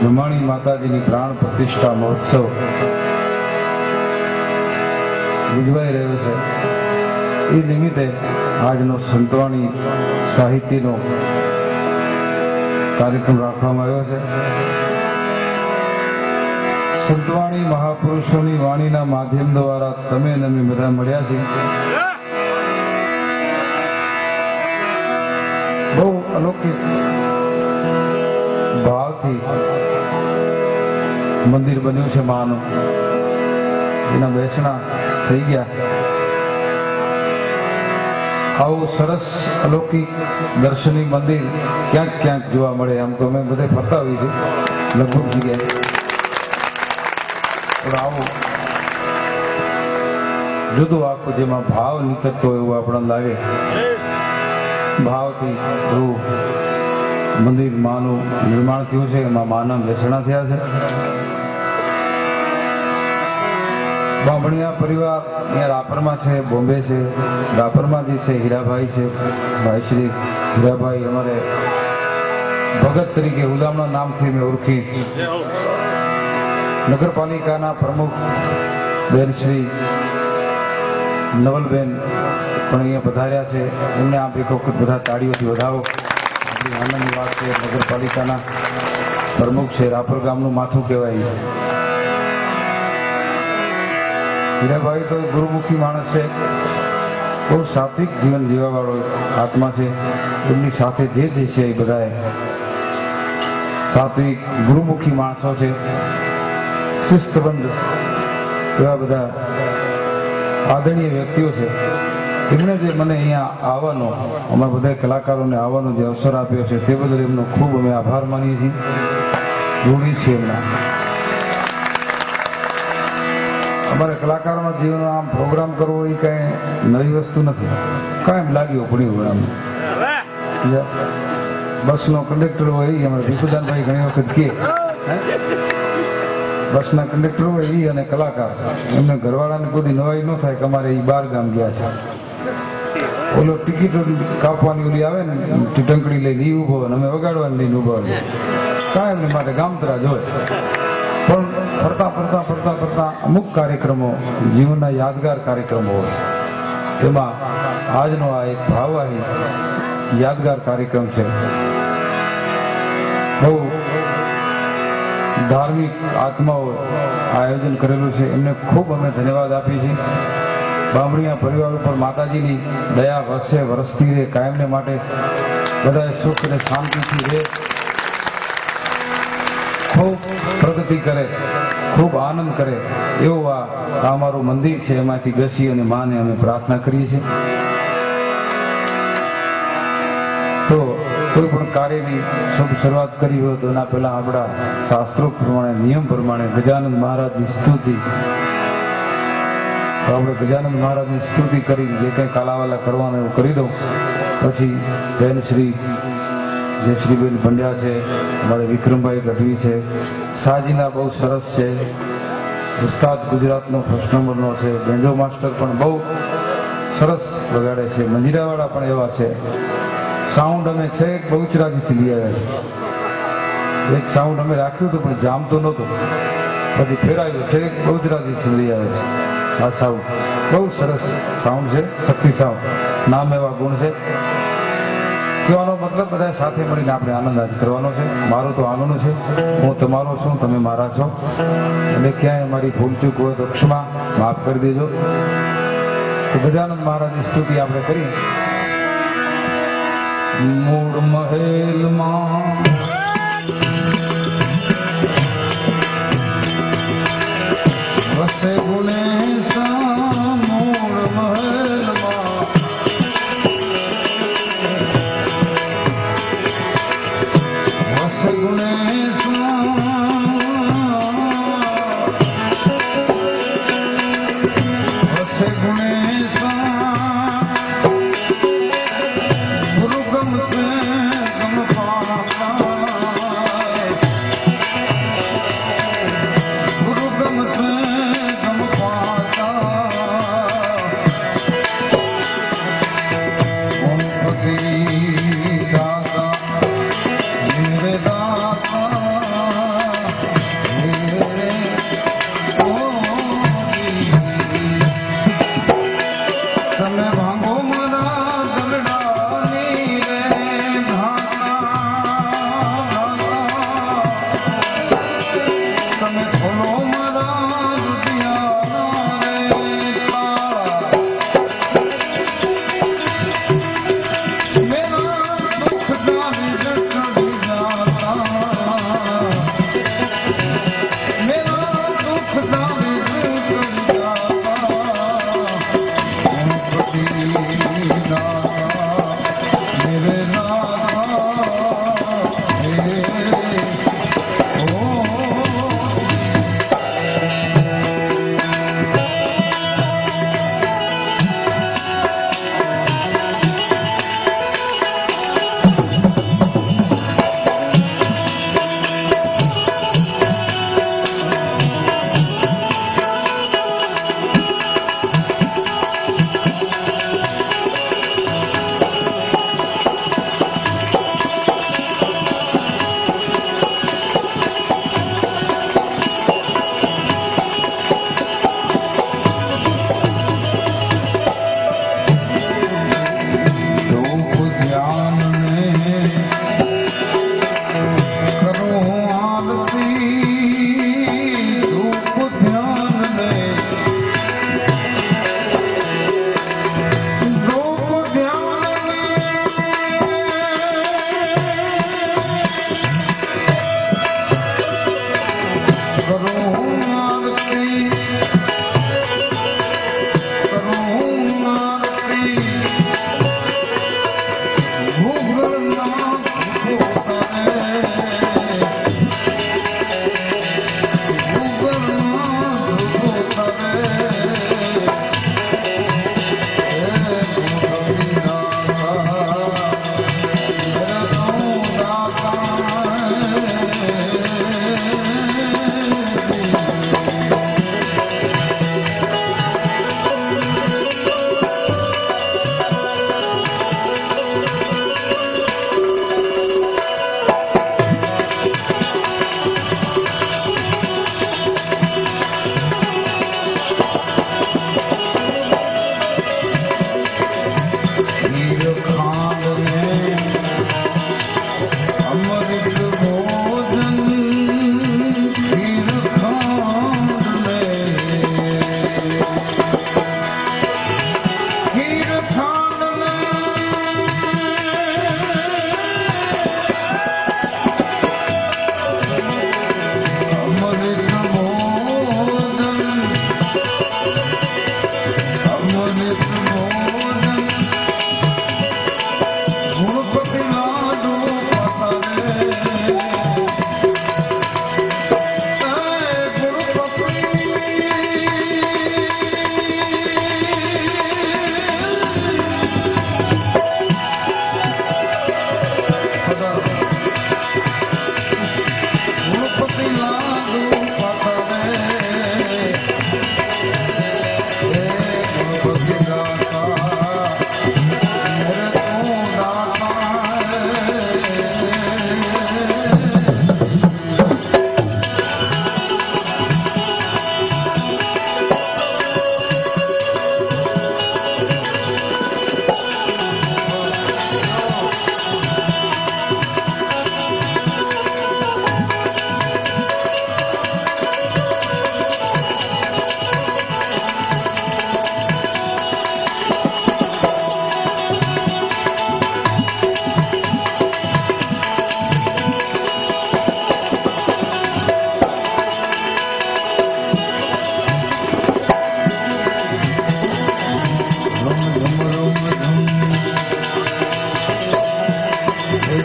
બ્રહ્માણી માતાજીની પ્રાણ પ્રતિષ્ઠા મહોત્સવ ઉજવાઈ રહ્યો છે. એ નિમિત્તે આજનો સંતવાણી સાહિત્યનો કાર્યક્રમ રાખવામાં આવ્યો છે. સંતવાણી મહાપુરુષોની વાણીના માધ્યમ દ્વારા તમે અને અમે બધા મળ્યા છીએ. બહુ અલૌકિક ભાવથી મંદિર બન્યું છે માનું. એના બેસણા થઈ ગયા. આવું સરસ અલૌકિક દર્શની મંદિર ક્યાંક ક્યાંક જોવા મળે. આમ તો અમે બધે ફરતા હોઈએ છીએ લગભગ જગ્યાએ, પણ આવું જુદું આખું જેમાં ભાવ નીકળતો હોય એવું આપણને લાગે. ભાવથી એવું મંદિર માનું નિર્માણ થયું છે. એમાં માના બેસણા થયા છે. બામણિયા પરિવાર અહીંયા રાપરમાં છે, બોમ્બે છે. રાપરમાંથી છે હીરાભાઈ છે, ભાઈ શ્રી હીરાભાઈ અમારે ભગત તરીકે ઉદામણા નામથી મેં ઓળખી. નગરપાલિકાના પ્રમુખ બેન શ્રી નવલબેન પણ અહીંયા પધાર્યા છે. એમને આપ એક વખત બધા તાળીઓથી વધાવો. આપણી આનંદની વાત છે. નગરપાલિકાના પ્રમુખ છે, રાપર ગામનું માથું કહેવાય. હીરાભાઈ તો ગુરુમુખી માણસ છે. બહુ સાત્વિક જીવન જીવવા વાળો આત્મા છે. એમની સાથે જે છે એ બધા સાત્વિક ગુરુમુખી માણસો છે, શિસ્તબંધ એવા બધા આદરણીય વ્યક્તિઓ છે. એમણે જે મને અહીંયા આવવાનો, અમારા બધા કલાકારોને આવવાનો જે અવસર આપ્યો છે તે બદલ એમનો ખૂબ અમે આભાર માનીએ છીએ, ઋણી છીએ એમના. અમારે કલાકારોના જીવનમાં આમ પ્રોગ્રામ કરવો એ કઈ નવી વસ્તુ નથી. કાંઈ લાગ્યો પડ્યું હોય. આમ બસનો કંડક્ટર હોય એ અમારે ભીખુદાનભાઈ ઘણી વખત કે બસના કંડક્ટર હોય એ અને કલાકાર એમને ઘરવાળાને કોઈ નવાઈ ન થાય કે અમારે એ 12 ગામ ગયા છે. ઓલો ટિકિટ કાપવાની ઓલી આવે ને ટીટંકડી લઈને એ ઉભો અને અમે વગાડવાની લઈને ઉભા હોય. કાંઈ એમને માટે ગામતરા જ હોય. પણ ફરતા ફરતા ફરતા ફરતા અમુક કાર્યક્રમો જીવનના યાદગાર કાર્યક્રમો હોય. તેમાં આજનો આ એક ભાવવાહી યાદગાર કાર્યક્રમ છે. બહુ ધાર્મિક આત્માઓ આયોજન કરેલું છે. એમને ખૂબ અમે ધન્યવાદ આપીએ છીએ. બામણીયા પરિવાર ઉપર માતાજીની દયા વરસતી રહે કાયમને માટે. બધાએ સુખ અને શાંતિથી રહે, ખૂબ પ્રગતિ કરે, ખૂબ આનંદ કરે એવું આ અમારું મંદિર છે. એમાંથી બેસી અને માને અમે પ્રાર્થના કરીએ છીએ. તો કોઈ પણ કાર્યની શુભ શરૂઆત કરી હોય તો એના પહેલા આપણા શાસ્ત્રો પ્રમાણે, નિયમ પ્રમાણે ગજાનંદ મહારાજની સ્તુતિ, આપણે ગજાનંદ મહારાજની સ્તુતિ કરી જે કંઈ કાલાવાલા કરવાનું એવું કરી દઉં. પછી બેન શ્રી જયશ્રીબેન પંડ્યા છે, અમારે વિક્રમભાઈ ગઢવી છે, સાજીના બહુ સરસ છે, ઉસ્તાદ ગુજરાતનો ફર્સ્ટ નંબરનો છે, બેન્જો માસ્ટર પણ બહુ સરસ વગાડે છે, મંજીરાવાળા પણ એવા છે. સાઉન્ડ અમે છેક બહુચરાજીથી લઈ આવ્યા છે. એક સાઉન્ડ અમે રાખ્યું હતું પણ જામતો નહોતું, પછી ફેરાયું છેક બહુચરાજીથી લઈ આવ્યા છે. આ સાઉન્ડ બહુ સરસ સાઉન્ડ છે, શક્તિ સાઉન્ડ નામ એવા ગુણ છે. કહેવાનો મતલબ બધા સાથે મળીને આપણે આનંદ આજ કરવાનો છે. મારો તો આનંદ છે, હું તમારો છું, તમે મારા છો. અને ક્યાંય મારી ભૂલચૂક હોય તો ક્ષમા, માફ કરી દેજો. તો ગજાનંદ મહારાજની સ્તુતિ આપણે કરી. મૂળ મહેલમાં વસે ગુણેશા, મૂળ મહેલમાં વસે ગુણેશા, વસે ગુણેશા. ગુરુ ગમશે ગમ પાણા, ગુરુ ગમશે ગમ પાણા. Rum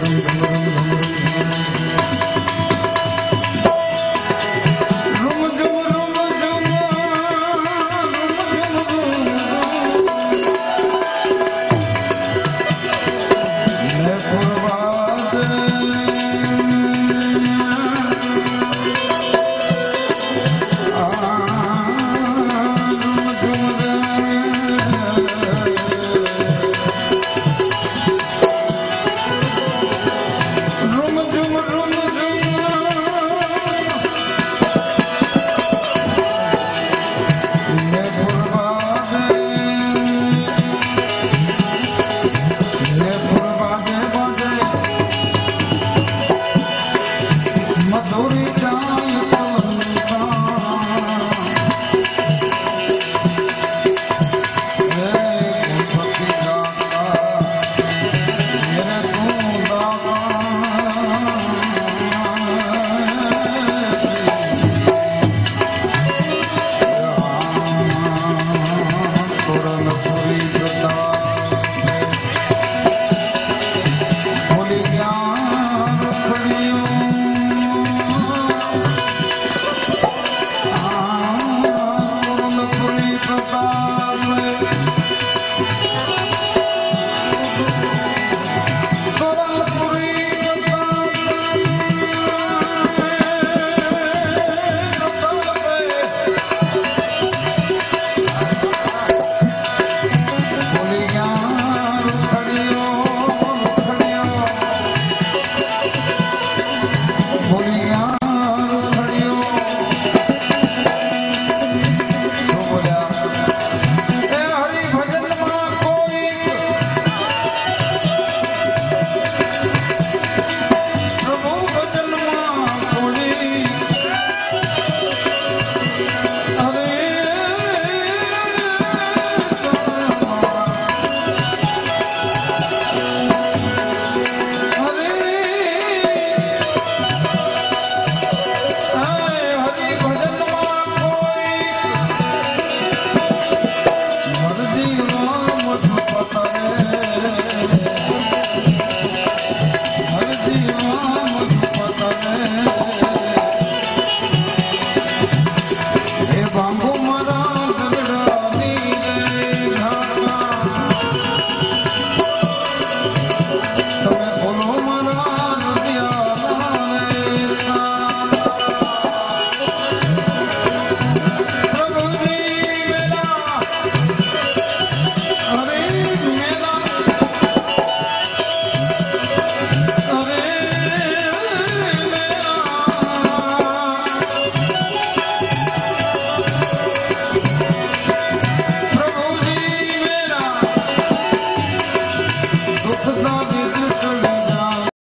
rum rum rum.